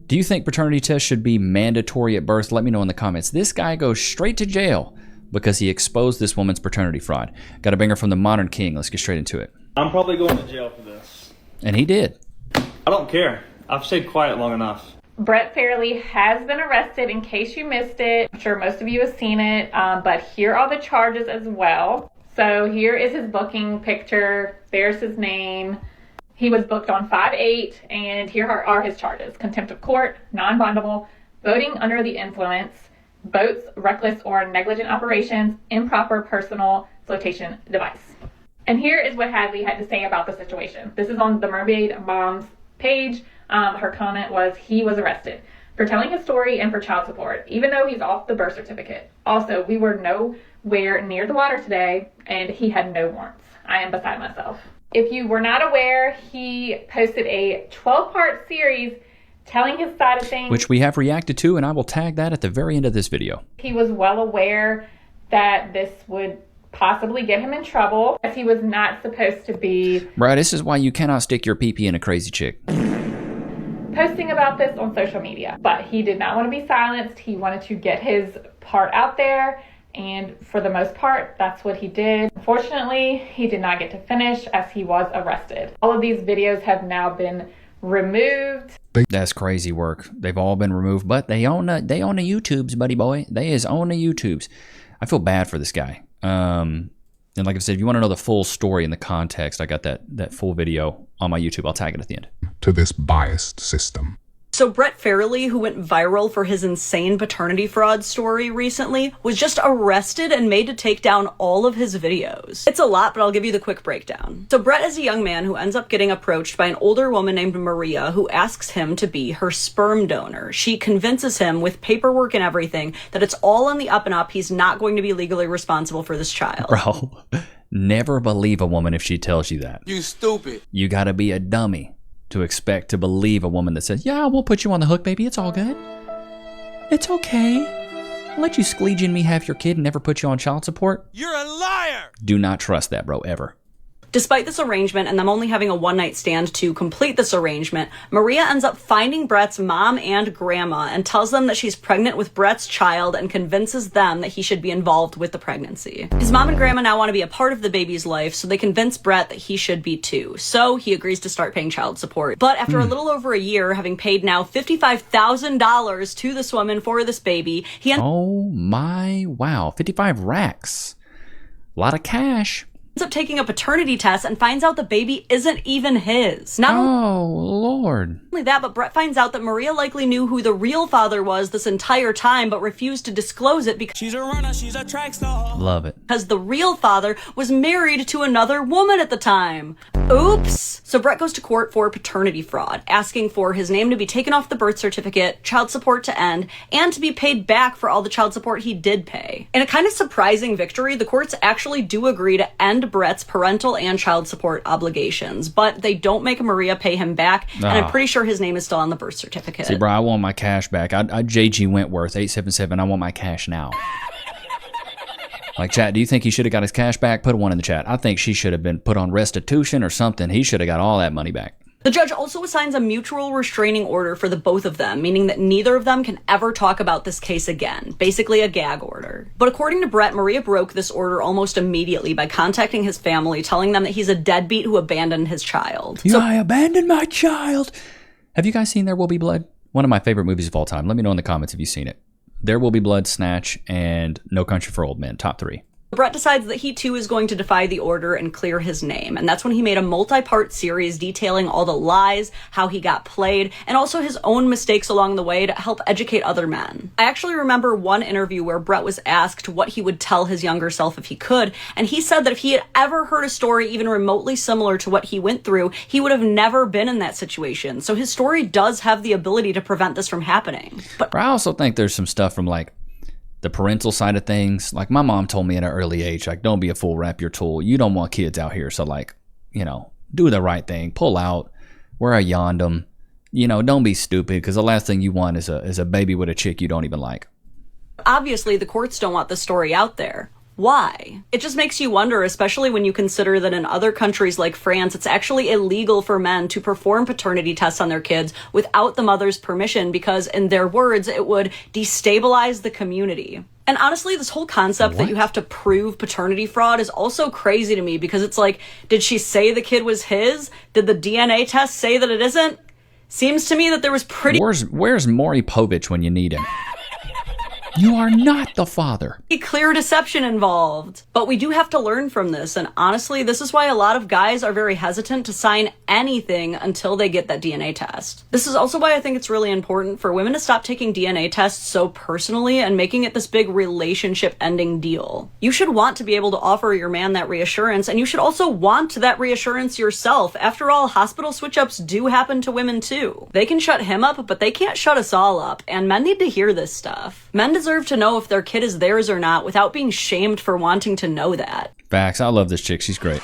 Do you think paternity tests should be mandatory at birth? Let me know in the comments. This guy goes straight to jail because he exposed this woman's paternity fraud. Got a banger from the Modern King. Let's get straight into it. I'm probably going to jail for this. And he did. I don't care. I've stayed quiet long enough. Brett Fairley has been arrested, in case you missed it. I'm sure most of you have seen it, but here are the charges as well. So here is his booking picture. There's his name. He was booked on 5/8, and here are his charges. Contempt of court, non-bondable, voting under the influence, boats, reckless or negligent operations, improper personal flotation device. And here is what Hadley had to say about the situation. This is on the Mermaid Mom's page. Her comment was, he was arrested for telling his story and for child support, even though he's off the birth certificate. Also, we were nowhere near the water today, and he had no warrants. I am beside myself. If you were not aware, he posted a 12-part series telling his side of things, which we have reacted to, and I will tag that at the very end of this video. He was well aware that this would possibly get him in trouble, as he was not supposed to be. Bro, this is why you cannot stick your pee-pee in a crazy chick. Posting about this on social media, but he did not want to be silenced. He wanted to get his part out there, and for the most part, that's what he did. Unfortunately, he did not get to finish as he was arrested. All of these videos have now been removed. That's crazy work. They've all been removed, but they own the YouTubes, buddy boy. They is on the YouTubes. I feel bad for this guy. And like I said, if you want to know the full story and the context, I got that full video on my YouTube. I'll tag it at the end. To this biased system. So Brett Fairley, who went viral for his insane paternity fraud story recently, was just arrested and made to take down all of his videos. It's a lot, but I'll give you the quick breakdown. So Brett is a young man who ends up getting approached by an older woman named Maria, who asks him to be her sperm donor. She convinces him with paperwork and everything that it's all on the up and up. He's not going to be legally responsible for this child. Bro, never believe a woman if she tells you that. You stupid. You gotta be a dummy to expect to believe a woman that says, yeah, I won't put you on the hook, baby. It's all good. It's okay. I'll let you squeegee and me have your kid and never put you on child support. You're a liar. Do not trust that, bro, ever. Despite this arrangement and them only having a one-night stand to complete this arrangement, Maria ends up finding Brett's mom and grandma and tells them that she's pregnant with Brett's child and convinces them that he should be involved with the pregnancy. His mom and grandma now want to be a part of the baby's life, so they convince Brett that he should be too. So he agrees to start paying child support. But after a little over a year, having paid now $55,000 to this woman for this baby, he oh my, wow, 55 racks. A lot of cash. Ends up taking a paternity test and finds out the baby isn't even his. Not Lord. only that, but Brett finds out that Maria likely knew who the real father was this entire time, but refused to disclose it because She's a runner, she's a track star. Love it. because the real father was married to another woman at the time. Oops. So Brett goes to court for paternity fraud, asking for his name to be taken off the birth certificate, child support to end, and to be paid back for all the child support he did pay. In a kind of surprising victory, the courts actually do agree to end Brett's parental and child support obligations, but they don't make Maria pay him back, and I'm pretty sure his name is still on the birth certificate. See, bro, I want my cash back. I JG Wentworth, 877, I want my cash now. Like, chat, do you think he should have got his cash back? Put a 1 in the chat. I think she should have been put on restitution or something. He should have got all that money back. The judge also assigns a mutual restraining order for the both of them, meaning that neither of them can ever talk about this case again. Basically a gag order. But according to Brett, Maria broke this order almost immediately by contacting his family, telling them that he's a deadbeat who abandoned his child. Yeah, I abandoned my child. Have you guys seen There Will Be Blood? One of my favorite movies of all time. Let me know in the comments if you've seen it. There Will Be Blood, Snatch, and No Country for Old Men. Top 3. Brett decides that he too is going to defy the order and clear his name, and that's when he made a multi-part series detailing all the lies, how he got played, and also his own mistakes along the way to help educate other men. I actually remember one interview where Brett was asked what he would tell his younger self if he could, and he said that if he had ever heard a story even remotely similar to what he went through, he would have never been in that situation. So his story does have the ability to prevent this from happening. But I also think there's some stuff from like the parental side of things. Like my mom told me at an early age, like, don't be a fool, wrap your tool. You don't want kids out here. So like, you know, do the right thing, pull out, wear a yondom, you know, don't be stupid. Cause the last thing you want is a baby with a chick you don't even like. obviously the courts don't want this story out there. Why? It just makes you wonder, especially when you consider that in other countries like France, it's actually illegal for men to perform paternity tests on their kids without the mother's permission because, in their words, it would destabilize the community. And honestly, this whole concept that you have to prove paternity fraud is also crazy to me because it's like, did she say the kid was his? Did the DNA test say that it isn't? Seems to me that there was pretty Where's Maury Povich when you need him? You are not the father. clear deception involved. But we do have to learn from this, and honestly, this is why a lot of guys are very hesitant to sign anything until they get that DNA test. This is also why I think it's really important for women to stop taking DNA tests so personally and making it this big relationship-ending deal. You should want to be able to offer your man that reassurance, and you should also want that reassurance yourself. After all, hospital switch-ups do happen to women too. They can shut him up, but they can't shut us all up, and men need to hear this stuff. Men deserve to know if their kid is theirs or not without being shamed for wanting to know that. Facts. I love this chick. She's great.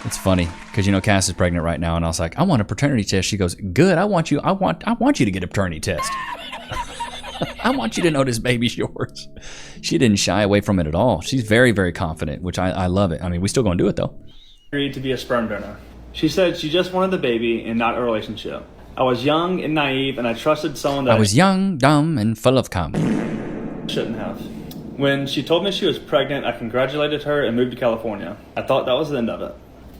It's funny because Cass is pregnant right now, and I was like, I want a paternity test. She goes, good. I want you to get a paternity test. I want you to know this baby's yours. She didn't shy away from it at all. She's very, very confident, which I love it. I mean, we still gonna do it though. Agreed to be a sperm donor. She said she just wanted the baby and not a relationship. I was young and naive, and I trusted someone that I was young, dumb, and full of cum. shouldn't have. When she told me she was pregnant, I congratulated her and moved to California. I thought that was the end of it.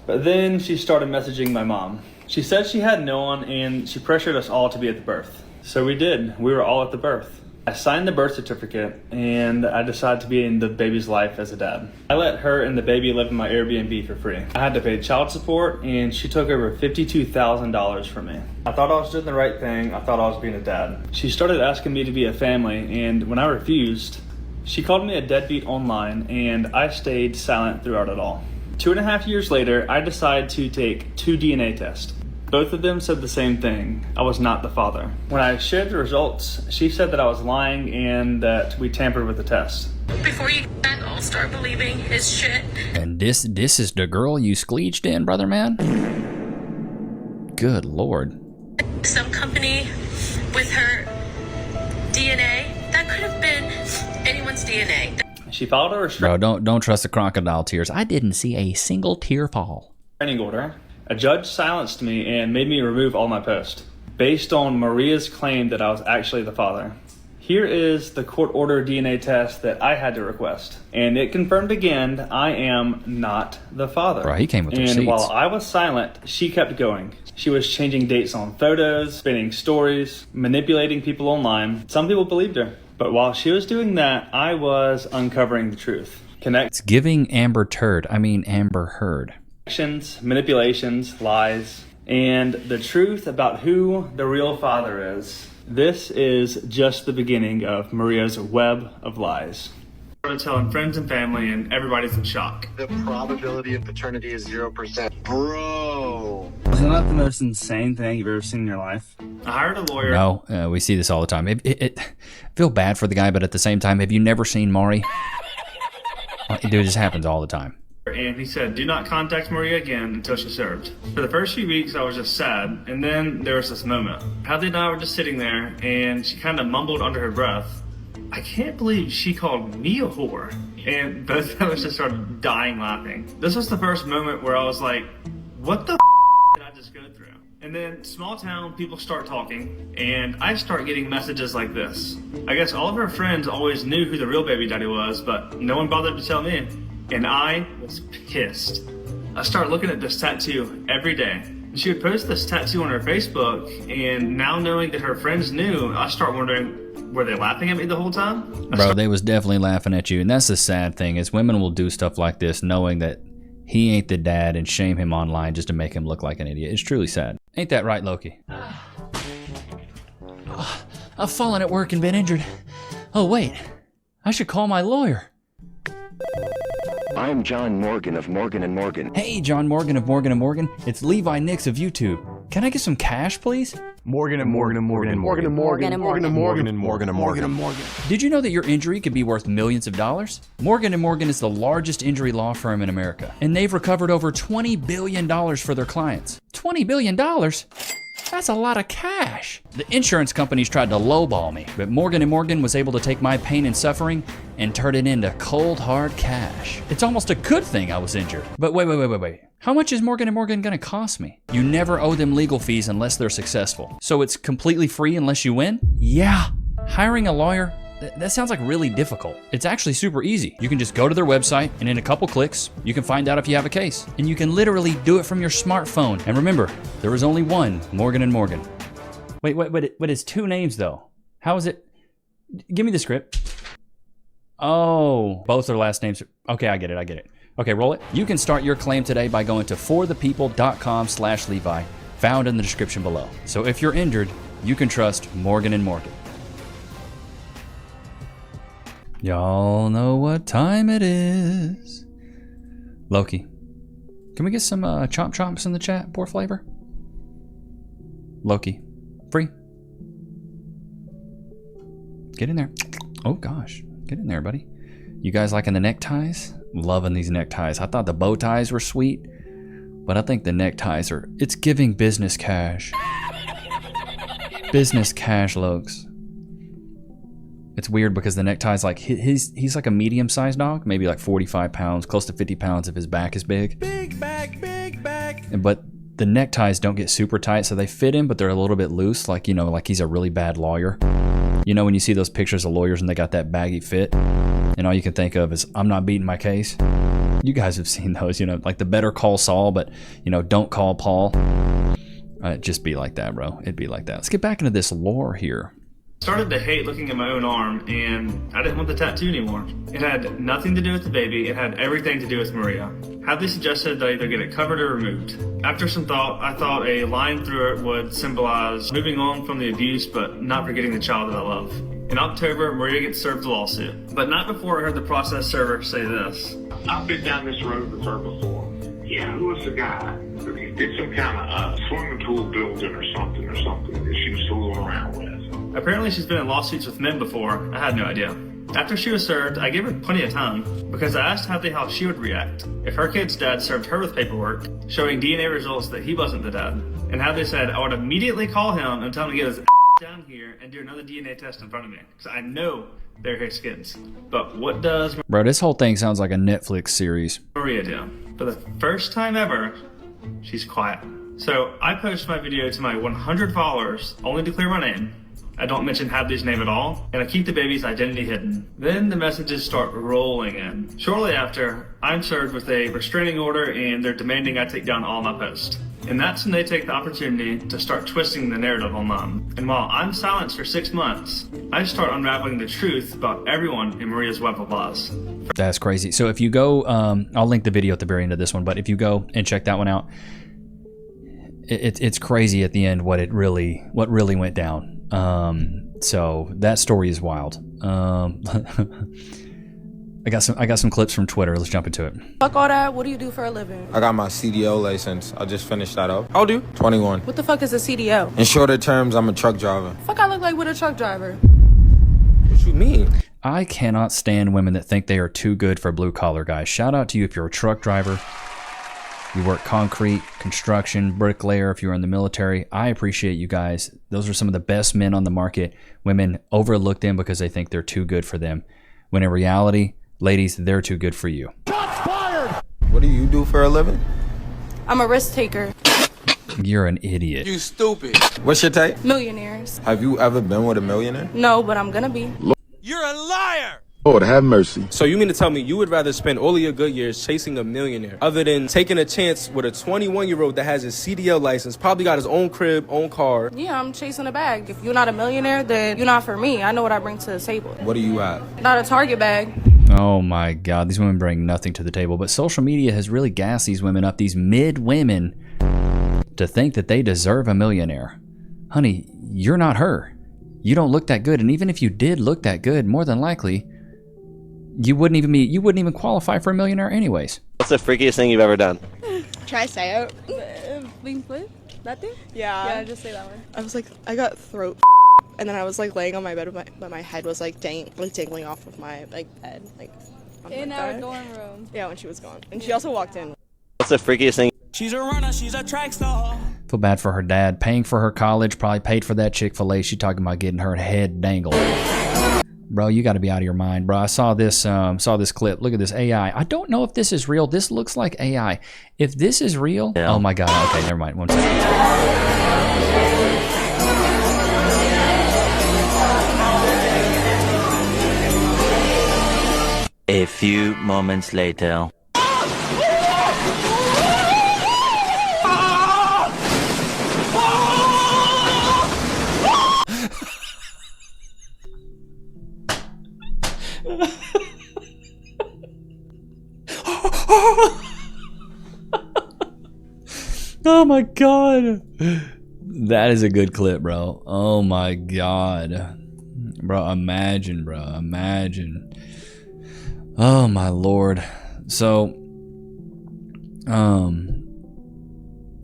But then she started messaging my mom. She said she had no one, and she pressured us all to be at the birth. So we did. We were all at the birth. I signed the birth certificate, and I decided to be in the baby's life as a dad. I let her and the baby live in my Airbnb for free. I had to pay child support, and she took over $52,000 from me. I thought I was doing the right thing. I thought I was being a dad. She started asking me to be a family, and when I refused, she called me a deadbeat online, and I stayed silent throughout it all. 2.5 years later, I decided to take 2 DNA tests. Both of them said the same thing. I was not the father. When I shared the results, she said that I was lying and that we tampered with the test. Before you all start believing his shit. And this is the girl you skleeched in, brother man? Good Lord. Some company with her DNA, that could have been anyone's DNA. She filed a Bro, restraining don't trust the crocodile tears. I didn't see a single tear fall. order. A judge silenced me and made me remove all my posts based on Maria's claim that I was actually the father. Here is the court order DNA test that I had to request. And it confirmed again, I am not the father. Bro, he came with receipts. And while I was silent, she kept going. She was changing dates on photos, spinning stories, manipulating people online. Some people believed her. But while she was doing that, I was uncovering the truth. It's giving Amber Heard. Connections, manipulations, lies, and the truth about who the real father is. This is just the beginning of Maria's web of lies. I'm telling friends and family, and everybody's in shock. The probability of paternity is 0%. Bro. Isn't that the most insane thing you've ever seen in your life? I hired a lawyer. No, we see this all the time. I feel bad for the guy, but at the same time, have you never seen Maury? Dude, it just happens all the time. And he said, do not contact Maria again until she's served. For the first few weeks, I was just sad. And then there was this moment. Hadley and I were just sitting there, and she kind of mumbled under her breath, I can't believe she called me a whore. And both of us just started dying laughing. This was the first moment where I was like, what the did I just go through? And then small town people start talking, and I start getting messages like this. I guess all of her friends always knew who the real baby daddy was, but no one bothered to tell me. And I was pissed. I started looking at this tattoo every day. She would post this tattoo on her Facebook, and now knowing that her friends knew, I start wondering, were they laughing at me the whole time? Bro, they was definitely laughing at you. And that's the sad thing, is women will do stuff like this knowing that he ain't the dad and shame him online just to make him look like an idiot. It's truly sad. Ain't that right, Loki? I've fallen at work and been injured. Oh, wait. I should call my lawyer. I'm John Morgan of Morgan & Morgan. Hey, John Morgan of Morgan & Morgan. It's Levi Nichs of YouTube. Can I get some cash, please? Morgan & Morgan & Morgan & Morgan & Morgan & Morgan & Morgan & Morgan & Morgan & Morgan. Did you know that your injury could be worth millions of dollars? Morgan & Morgan is the largest injury law firm in America, and they've recovered over $20 billion for their clients. $20 billion? That's a lot of cash. The insurance companies tried to lowball me, but Morgan & Morgan was able to take my pain and suffering and turn it into cold, hard cash. It's almost a good thing I was injured. But wait. How much is Morgan & Morgan gonna cost me? You never owe them legal fees unless they're successful. So it's completely free unless you win? Yeah. Hiring a lawyer, that sounds like really difficult. It's actually super easy. You can just go to their website and in a couple clicks, you can find out if you have a case. And you can literally do it from your smartphone. And remember, there is only one Morgan & Morgan. Wait, it's two names though. How is it? Give me the script. Oh, both their last names. Okay, I get it. Okay, roll it. You can start your claim today by going to forthepeople.com/Levi, found in the description below. So if you're injured, you can trust Morgan & Morgan. Y'all know what time it is. Loki, can we get some chomp chomps in the chat? Poor flavor. Loki, free. Get in there. Oh gosh, get in there, buddy. You guys liking the neckties? Loving these neckties. I thought the bow ties were sweet, but I think the neckties are, it's giving business cash. Business cash looks. It's weird because the neckties, like, he's like a medium-sized dog, maybe like 45 pounds, close to 50 pounds if his back is big. Big back. But the neckties don't get super tight, so they fit him, but they're a little bit loose, like, you know, like he's a really bad lawyer. You know when you see those pictures of lawyers and they got that baggy fit, and all you can think of is, I'm not beating my case? You guys have seen those, you know, like the Better Call Saul, but, you know, don't call Paul. It'd just be like that, bro. It'd be like that. Let's get back into this lore here. Started to hate looking at my own arm, and I didn't want the tattoo anymore. It had nothing to do with the baby, it had everything to do with Maria. Hadley suggested that I either get it covered or removed. After some thought, I thought a line through it would symbolize moving on from the abuse, but not forgetting the child that I love. In October, Maria gets served a lawsuit, but not before I heard the process server say this. I've been down this road with her before. Yeah, who was the guy? He did some kind of swimming pool building or something that she was fooling around with. Apparently she's been in lawsuits with men before. I had no idea. After she was served, I gave her plenty of time because I asked Hadley how she would react if her kid's dad served her with paperwork showing DNA results that he wasn't the dad. And Hadley said I would immediately call him and tell him to get his down here and do another DNA test in front of me because I know they're his kids. But what does Bro, this whole thing sounds like a Netflix series. Maria do? For the first time ever, she's quiet. So I post my video to my 100 followers only to clear my name. I don't mention Hadley's name at all, and I keep the baby's identity hidden. Then the messages start rolling in. Shortly after, I'm served with a restraining order and they're demanding I take down all my posts. And that's when they take the opportunity to start twisting the narrative online. And while I'm silenced for 6 months, I start unraveling the truth about everyone in Maria's web of lies. That's crazy. So if you go, I'll link the video at the very end of this one, but if you go and check that one out, it's crazy at the end what really went down. So that story is wild. I got some clips from Twitter. Let's jump into it. Fuck all that. What do you do for a living? I got my CDO license. I just finished that up. How old are you? 21. What the fuck is a CDO? In shorter terms, I'm a truck driver. Fuck I look like with a truck driver. What you mean? I cannot stand women that think they are too good for blue collar guys. Shout out to you if you're a truck driver. You work concrete, construction, bricklayer, if you're in the military. I appreciate you guys. Those are some of the best men on the market. Women overlook them because they think they're too good for them. When in reality, ladies, they're too good for you. Shots fired! What do you do for a living? I'm a risk taker. You're an idiot. You stupid. What's your type? Millionaires. Have you ever been with a millionaire? No, but I'm gonna be. You're a liar! Lord, have mercy. So you mean to tell me you would rather spend all of your good years chasing a millionaire other than taking a chance with a 21-year-old that has his CDL license, probably got his own crib, own car? Yeah, I'm chasing a bag. If you're not a millionaire, then you're not for me. I know what I bring to the table. What do you have? Not a Target bag. Oh my God, these women bring nothing to the table. But social media has really gassed these women up, these mid women, to think that they deserve a millionaire. Honey, you're not her. You don't look that good. And even if you did look that good, more than likely, you wouldn't even qualify for a millionaire anyways. What's the freakiest thing you've ever done? Try say out. Wing flip? That thing? Yeah, just say that one. I was like, I got throat and then I was like laying on my bed but my head was like dangling off of my bed in our dorm room. Yeah, when she was gone. And she also walked in. What's the freakiest thing? She's a runner, she's a track star. Feel bad for her dad. Paying for her college, probably paid for that Chick-fil-A. She talking about getting her head dangled. Bro, you got to be out of your mind, bro. I saw this clip. Look at this AI. I don't know if this is real. This looks like AI. If this is real, oh my God. Okay, never mind. 1 second. A few moments later. Oh my God. That is a good clip, bro. Oh my God. Bro, imagine, bro. Imagine. Oh my Lord. So,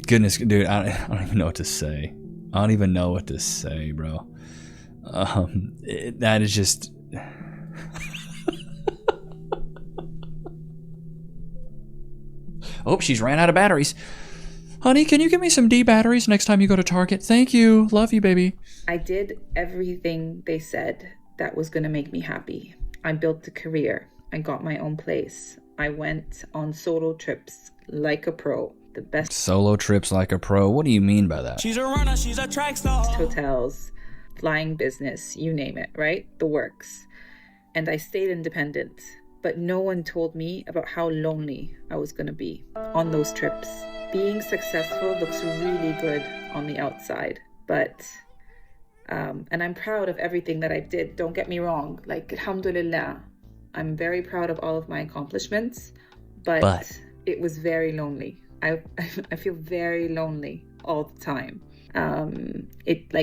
goodness, dude, I don't even know what to say. I don't even know what to say, bro. That is just... Oh, she's ran out of batteries. Honey, can you give me some D batteries next time you go to Target? Thank you. Love you, baby. I did everything they said that was going to make me happy. I built a career. I got my own place. I went on solo trips like a pro. The best solo trips like a pro? What do you mean by that? She's a runner, she's a track star. Hotels, flying business, you name it, right? The works. And I stayed independent. But no one told me about how lonely I was going to be on those trips. Being successful looks really good on the outside, but, and I'm proud of everything that I did. Don't get me wrong. Like, alhamdulillah, I'm very proud of all of my accomplishments, but it was very lonely. I feel very lonely all the time.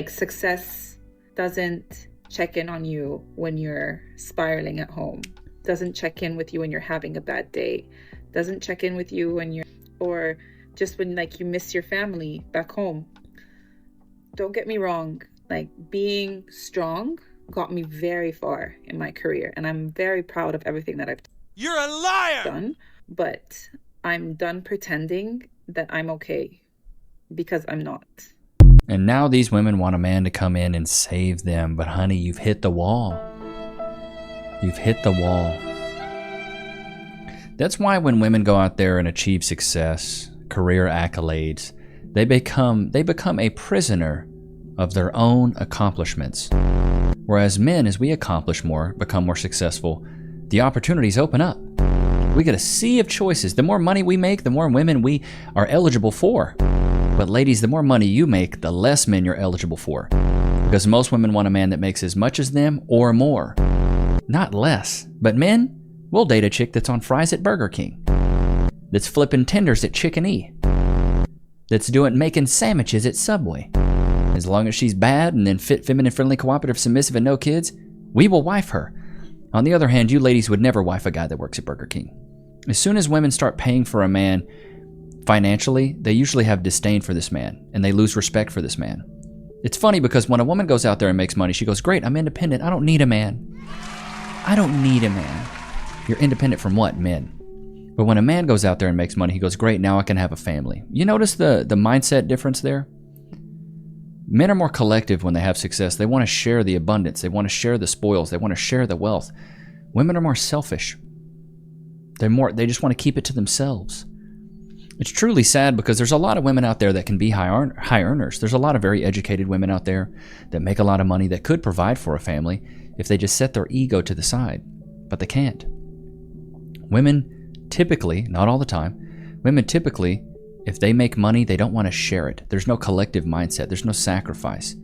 Success doesn't check in on you when you're spiraling at home. Doesn't check in with you when you're having a bad day. Doesn't check in with you when or just when you miss your family back home. Don't get me wrong, being strong got me very far in my career, and I'm very proud of everything that I've You're a liar! done, but I'm done pretending that I'm okay, because I'm not. And now these women want a man to come in and save them, but honey, you've hit the wall. You've hit the wall. That's why when women go out there and achieve success, career accolades, they become a prisoner of their own accomplishments. Whereas men, as we accomplish more, become more successful, the opportunities open up. We get a sea of choices. The more money we make, the more women we are eligible for. But ladies, the more money you make, the less men you're eligible for. Because most women want a man that makes as much as them or more. Not less. But men, we'll date a chick that's on fries at Burger King, that's flipping tenders at Chicken E, that's making sandwiches at Subway. As long as she's bad and then fit, feminine, friendly, cooperative, submissive, and no kids, we will wife her. On the other hand, you ladies would never wife a guy that works at Burger King. As soon as women start paying for a man financially, they usually have disdain for this man, and they lose respect for this man. It's funny because when a woman goes out there and makes money, she goes, great, I'm independent, I don't need a man. I don't need a man. You're independent from what? Men. But when a man goes out there and makes money, he goes, great, now I can have a family. You notice the mindset difference there? Men are more collective when they have success. They want to share the abundance. They want to share the spoils. They want to share the wealth. Women are more selfish. They just want to keep it to themselves. It's truly sad because there's a lot of women out there that can be high earners. There's a lot of very educated women out there that make a lot of money that could provide for a family if they just set their ego to the side, but they can't. Women typically, not all the time, women typically, if they make money, they don't want to share it. There's no collective mindset. There's no sacrifice.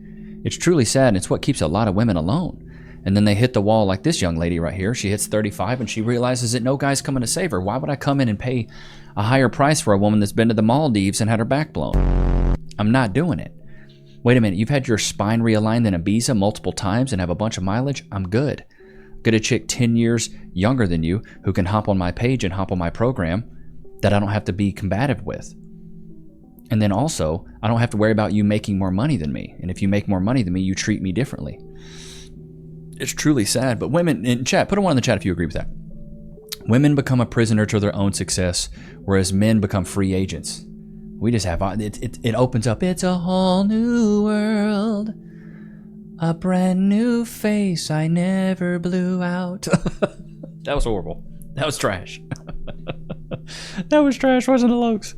It's truly sad, and it's what keeps a lot of women alone. And then they hit the wall like this young lady right here. She hits 35 and she realizes that no guy's coming to save her. Why would I come in and pay a higher price for a woman that's been to the Maldives and had her back blown? I'm not doing it. Wait a minute, you've had your spine realigned in Ibiza multiple times and have a bunch of mileage? I'm good. Get a chick 10 years younger than you who can hop on my page and hop on my program that I don't have to be combative with. And then also, I don't have to worry about you making more money than me. And if you make more money than me, you treat me differently. It's truly sad. But women, in chat, put a 1 in the chat if you agree with that. Women become a prisoner to their own success, whereas men become free agents. We just have it opens up. It's a whole new world, a brand new face I never blew out. That was horrible. That was trash. That was trash, wasn't it, Lokes?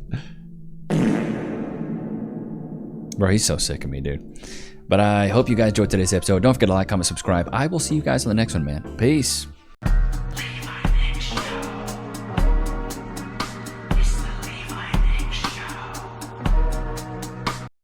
Bro, he's so sick of me, dude. But I hope you guys enjoyed today's episode. Don't forget to like, comment, subscribe. I will see you guys on the next one, man. Peace.